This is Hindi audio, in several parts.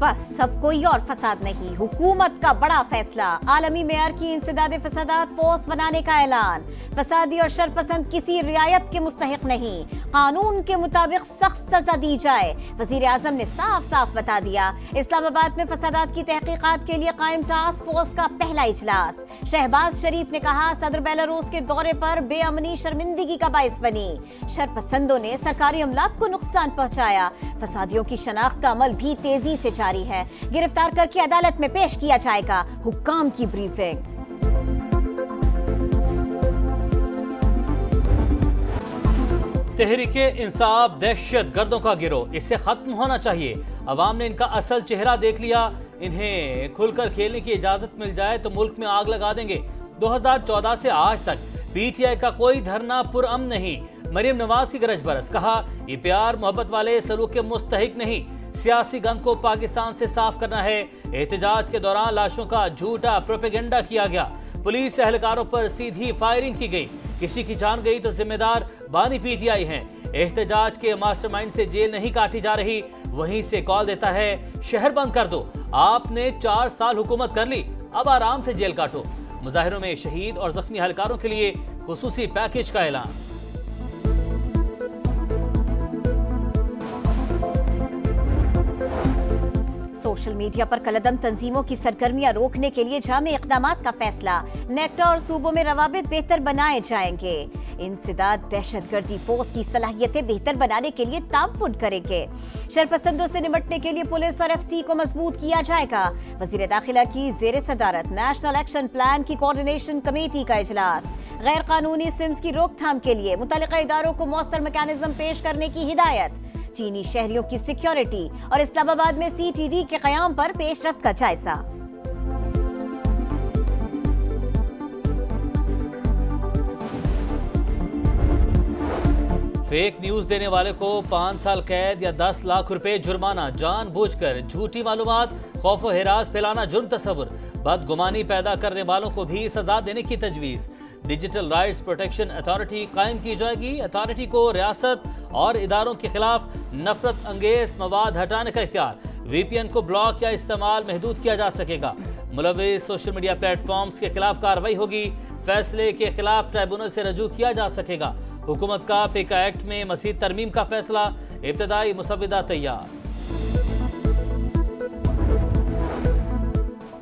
बस सब कोई और फसाद नहीं। हुकूमत का बड़ा फैसला, आलमी मेयर की इंसदाद फसादात फोर्स बनाने का ऐलान। फसादी और शरपसंद किसी रियायत के मुस्तहिक नहीं, कानून के मुताबिक सख्त सजा दी जाए। वजीर आजम ने साफ साफ बता दिया। इस्लामाबाद में फसादात की तहकीकात के लिए कायम टास्क फोर्स का पहला इजलास। शहबाज शरीफ ने कहा, सदर बेलारूस के दौरे पर बेअमनी शर्मिंदगी का बाइस बनी। शरपसंदों ने सरकारी अमलाक को नुकसान पहुंचाया। फसादियों की शनाख्त का अमल भी तेजी से जारी है। गिरफ्तार करके अदालत में पेश किया जाएगा। हुक्काम की ब्रीफिंग। तहरीके इंसाफ दहशत गर्दों का गिरोह, इसे खत्म होना चाहिए। अवाम ने इनका असल चेहरा देख लिया। इन्हें खुलकर खेलने की इजाजत मिल जाए तो मुल्क में आग लगा देंगे। 2014 से आज तक पीटीआई का कोई धरना पुरअमन नहीं। मरियम नवाज की गरज बरस, कहा ये प्यार मोहब्बत वाले सलूक के मुस्तहिक नहीं। सियासी गंद को पाकिस्तान से साफ करना है। एहतजाज के दौरान लाशों का झूठा प्रोपेगेंडा किया गया। पुलिस एहलकारों पर सीधी फायरिंग की गई। किसी की जान गई तो जिम्मेदार बानी पीटीआई हैं। एहतजाज के मास्टरमाइंड से जेल नहीं काटी जा रही, वहीं से कॉल देता है शहर बंद कर दो। आपने 4 साल हुकूमत कर ली, अब आराम से जेल काटो। मुजाहिरों में शहीद और जख्मी एहलकारों के लिए खुसूसी पैकेज का ऐलान। सोशल मीडिया पर कलदम तंजीमों की सरगर्मियां रोकने के लिए जामे इक़दामात का फैसला। नेक्टा और सूबों में रवाबित बेहतर बनाए जाएंगे। इंसदाद दहशतगर्दी फोर्स की सलाहियतें बेहतर बनाने के लिए ताउन करेंगे। शरपसंदों से निपटने के लिए पुलिस और एफसी को मजबूत किया जाएगा। वजीर दाखिला की जेर सदारत नेशनल एक्शन प्लान की कोऑर्डिनेशन कमेटी का इजलास। गैर कानूनी सिम्स की रोकथाम के लिए मुतल्लिका इदारों को मौसर मैकेनिज्म पेश करने की हिदायत। चीनी शहरियों की सिक्योरिटी और इस्लामाबाद में सीटीडी के कयाम पर पेशरफ्त का जायजा। फेक न्यूज देने वाले को 5 साल कैद या 10 लाख रुपए जुर्माना। जानबूझकर झूठी मालूमात, खौफ व हिरास फैलाना जुर्म तस्वुर। बदगुमानी पैदा करने वालों को भी सजा देने की तजवीज। डिजिटल राइट्स प्रोटेक्शन अथॉरिटी कायम की जाएगी। अथॉरिटी को रियासत और इदारों के खिलाफ नफरत अंगेज मवाद हटाने का इख्तियार। वीपीएन को ब्लॉक या इस्तेमाल महदूद किया जा सकेगा। मुलव्विस सोशल मीडिया प्लेटफॉर्म्स के खिलाफ कार्रवाई होगी। फैसले के खिलाफ ट्राइब्यूनल से रजू किया जा सकेगा। हुकूमत का पेका एक्ट में मज़ीद तरमीम का फैसला। इब्तदाई मुसव्विदा तैयार।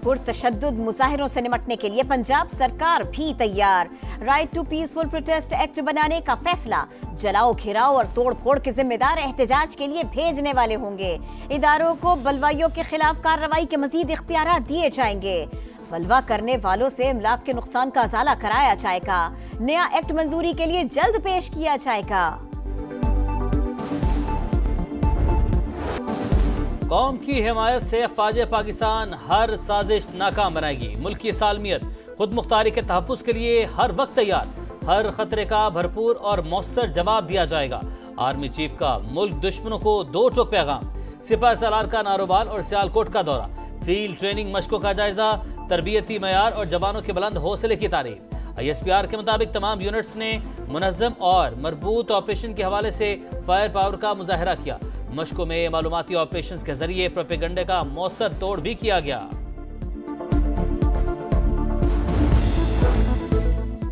पुरतशद्दुद मुजाहिरों से निपटने के लिए पंजाब सरकार भी तैयार। Right to peaceful protest act बनाने का फैसला। जलाओ, घेराव और तोड़फोड़ के जिम्मेदार एहतजाज के लिए भेजने वाले होंगे। इदारों को बलवाइयों के खिलाफ कार्रवाई के मजीद इख्तियार दिए जाएंगे। बलवा करने वालों से इमलाक के नुकसान का अजाला कराया जाएगा। नया एक्ट मंजूरी के लिए जल्द पेश किया जाएगा। कौम की हिमायत से अफवाज पाकिस्तान हर साजिश नाकाम बनाएगी। मुल्क की सालमियत, खुद मुख्तारी के तहफ़्फ़ुज़ के लिए हर वक्त तैयार। हर खतरे का भरपूर और मौसर जवाब दिया जाएगा। आर्मी चीफ का मुल्क दुश्मनों को 2 टोक पैगाम। सिपाही सालार का नारोबाल और सियालकोट का दौरा। फील्ड ट्रेनिंग मशकों का जायजा। तरबियती मयार और जवानों के बुलंद हौसले की तारीफ। ISPR के मुताबिक तमाम यूनिट्स ने मुनज़्ज़म और मरबूत ऑपरेशन के हवाले से फायर पावर का मुजाहरा किया। मशकों में मालूमाती ऑपरेशंस के जरिए प्रोपेगेंडे का मौसर तोड़ भी किया गया।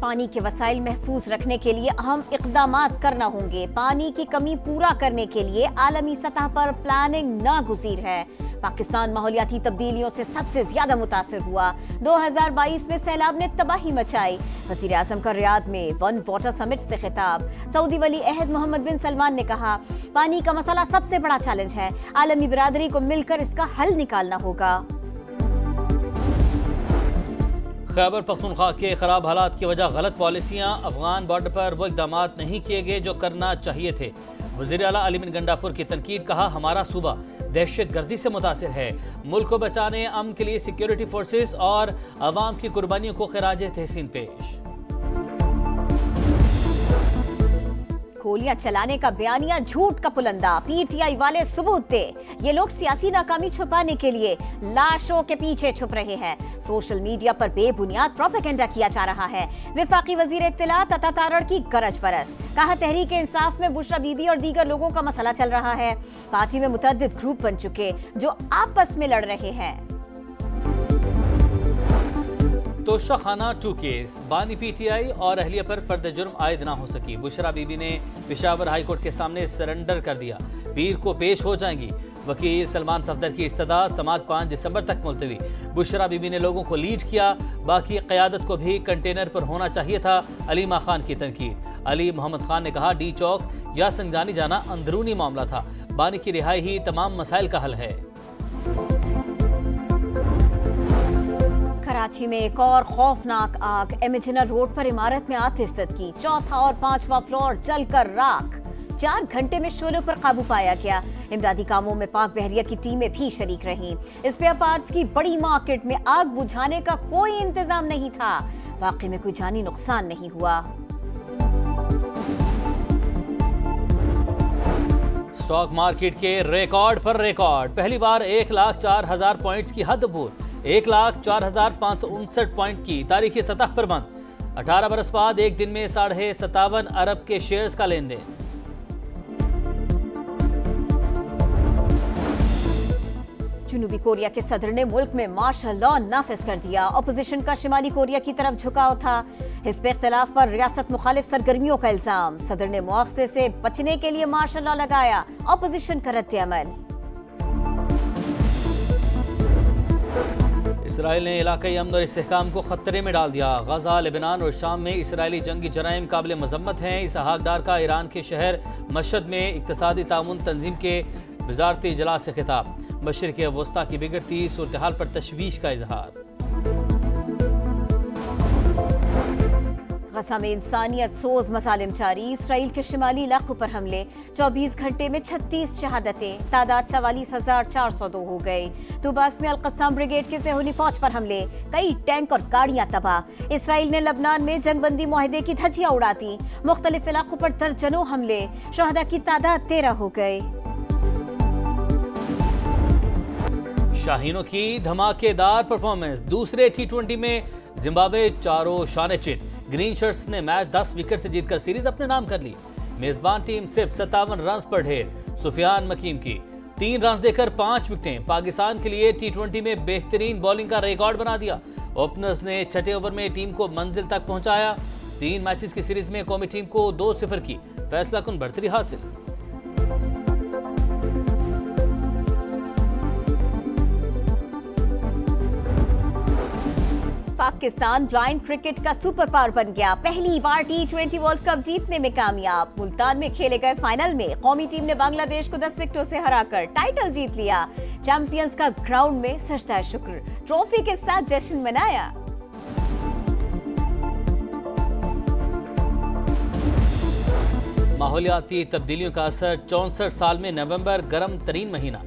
पानी के वसाइल महफूज रखने के लिए अहम इक़दामात करना होंगे। पानी की कमी पूरा करने के लिए आलमी सतह पर प्लानिंग नागुज़ीर है। पाकिस्तान माहौलियाती तब्दीलियों से सबसे ज्यादा मुतासिर हुआ। 2022 में सैलाब ने तबाही मचाई। वज़ीर आज़म का रियाद में वन वाटर समिट से खिताब। सऊदी वली अहद मोहम्मद बिन सलमान ने कहा, पानी का मसला सबसे बड़ा चैलेंज है। आलमी बिरादरी को मिलकर इसका हल निकालना होगा। खैबर पख्तूनख्वा के खराब हालात की वजह गलत पॉलिसियाँ। अफगान बॉर्डर पर वो इक़दामात नहीं किए गए जो करना चाहिए थे। वज़ीर आला अली बिन गंडापुर की तनकीद। कहा, हमारा सूबा दहशत गर्दी से मुतासिर है। मुल्क को बचाने अमन के लिए सिक्योरिटी फोर्सेस और अवाम की कुर्बानियों को खिराज तहसीन पेश। गोलियां चलाने का बयानिया झूठ का पुलंदा, पीटीआई वाले सबूत दे। ये लोग सियासी नाकामी छुपाने के लिए लाशों के पीछे छुप रहे हैं। सोशल मीडिया पर बेबुनियाद प्रोपेगेंडा किया जा रहा है। विफाकी वजीर इत्तिलात अता तारड़ की गरज बरस, कहा तहरीक इंसाफ में बुशरा बीबी और दीगर लोगों का मसला चल रहा है। पार्टी में मुतअद्दिद ग्रुप बन चुके जो आपस में लड़ रहे हैं। तोशाखाना 2 केस, बानी पीटीआई और अहलिया पर फर्द जुर्म आयद ना हो सकी। बुशरा बीबी ने पेशावर हाई कोर्ट के सामने सरेंडर कर दिया, पीर को पेश हो जाएंगी। वकील सलमान सफदर की इस्तदा समात 5 दिसंबर तक मुलतवी। बुशरा बीबी ने लोगों को लीड किया, बाकी क़यादत को भी कंटेनर पर होना चाहिए था। अलीमा खान की तनकीद। अली मोहम्मद खान ने कहा डी चौक या संजानी जाना अंदरूनी मामला था, बानी की रिहाई ही तमाम मसाइल का हल है। कराची में एक और खौफनाक आग, एमिजिना रोड पर इमारत में आतिशज़द की। 4था और 5वां फ्लोर जलकर राख। 4 घंटे में शोलों पर काबू पाया गया। इमदादी कामों में पाक बहरिया की टीमें भी शरीक रहीं। स्पेयर पार्ट्स की बड़ी मार्केट में आग बुझाने का कोई इंतजाम नहीं था। वाकई में कोई जानी नुकसान नहीं हुआ। स्टॉक मार्केट के रिकॉर्ड पर रिकॉर्ड, पहली बार 1,04,000 पॉइंट्स की हद अबूर। 1,04,559 पॉइंट की तारीखी सतह पर बंद। 18 बरस बाद एक दिन में 57.5 अरब के शेयर्स का लेन देन। जनूबी कोरिया के सदर ने मुल्क में मार्शल लॉ नाफिज कर दिया। अपोजिशन का शिमाली कोरिया की तरफ झुकाव था। हिज़्ब इख्तिलाफ पर रियासत मुखालिफ सरगर्मियों का इल्जाम। सदर ने मुआवजे से बचने के लिए मार्शल लॉ लगाया। अपोजिशन का रद्द-ए-अमल। इसराइल ने इलाकाई अमन और इस्तेहकाम को खतरे में डाल दिया। गजा, लेबनान और शाम में इसराइली जंगी जराइम काबिल मजम्मत हैं। इसहाक डार का ईरान के शहर मशहद में इक्तसादी ताउन तंजीम के वजारती इजलास से खिताब। मशरिक़ वस्ता की बिगड़ती सूरत हाल पर तशवीश का इजहार। गजा में इंसानियत सोज मसालिम जारी। इसराइल के शिमाली इलाकों पर हमले। 24 घंटे में 36 शहादतें। तादाद 44,402 हो गई। तुबास में अल-कस्साम ब्रिगेड के सेहूनी फौज पर हमले। कई टैंक और गाड़ियां तबाह। इसराइल ने लबनान में जंगबंदी मुआहदे की धज्जियां उड़ाती। मुख्तलिफ इलाकों पर दर्जनों हमले। शहदा की तादाद 13 हो गई। शाहीनों की धमाकेदार परफॉर्मेंस। दूसरे T20 में जिम्बाब्वे चारों शाने चित। ग्रीन शर्ट्स ने मैच 10 विकेट से जीतकर सीरीज अपने नाम कर ली। मेजबान टीम सिर्फ 57 रन पर ढेर। सुफियान मकीम की 3 रन देकर 5 विकेटें। पाकिस्तान के लिए T20 में बेहतरीन बॉलिंग का रिकॉर्ड बना दिया। ओपनर्स ने छठे ओवर में टीम को मंजिल तक पहुंचाया। 3 मैचेस की सीरीज में कौमी टीम को 2-0 की फैसला कुन बढ़तरी हासिल। पाकिस्तान ब्लाइंड क्रिकेट का सुपर पावर बन गया। पहली बार T20 वर्ल्ड कप जीतने में कामयाब। मुल्तान में खेले गए फाइनल में कौमी टीम ने बांग्लादेश को 10 विकेटों से हराकर टाइटल जीत लिया। चैंपियंस का ग्राउंड में सजदा शुक्र, ट्रॉफी के साथ जश्न मनाया। माहौलियाती तब्दीलियों का असर। 64 साल में नवंबर गर्म तरीन महीना।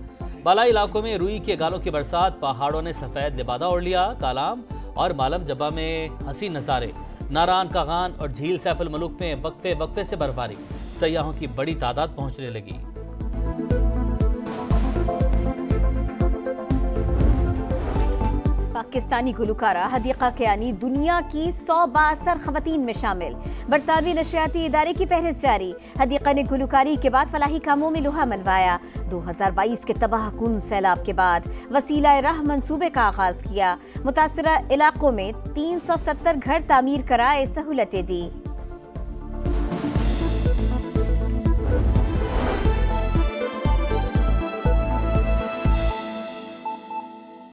बालाई इलाकों में रुई के गालों की बरसात। पहाड़ों ने सफेद लिबादा ओढ़ लिया। कालाम और मालम जब्बा में हसी नज़ारे। नारान, कागान और झील सैफुल मलूक में वक्फे से बर्फबारी। सयाहों की बड़ी तादाद पहुंचने लगी। पाकिस्तानी गुलकारा हदीका कियानी दुनिया की 100 बाअसर खवातीन में शामिल। बरतानवी नशियाती इदारे की फहरिस्त जारी। हदीका ने गुलकारी के बाद फलाही कामों में लोहा मनवाया। 2022 के तबाह कुन सैलाब के बाद वसीला राह मंसूबे का आगाज किया। मुतासरा इलाकों में 370 घर तामीर कराए, सहूलतें दी।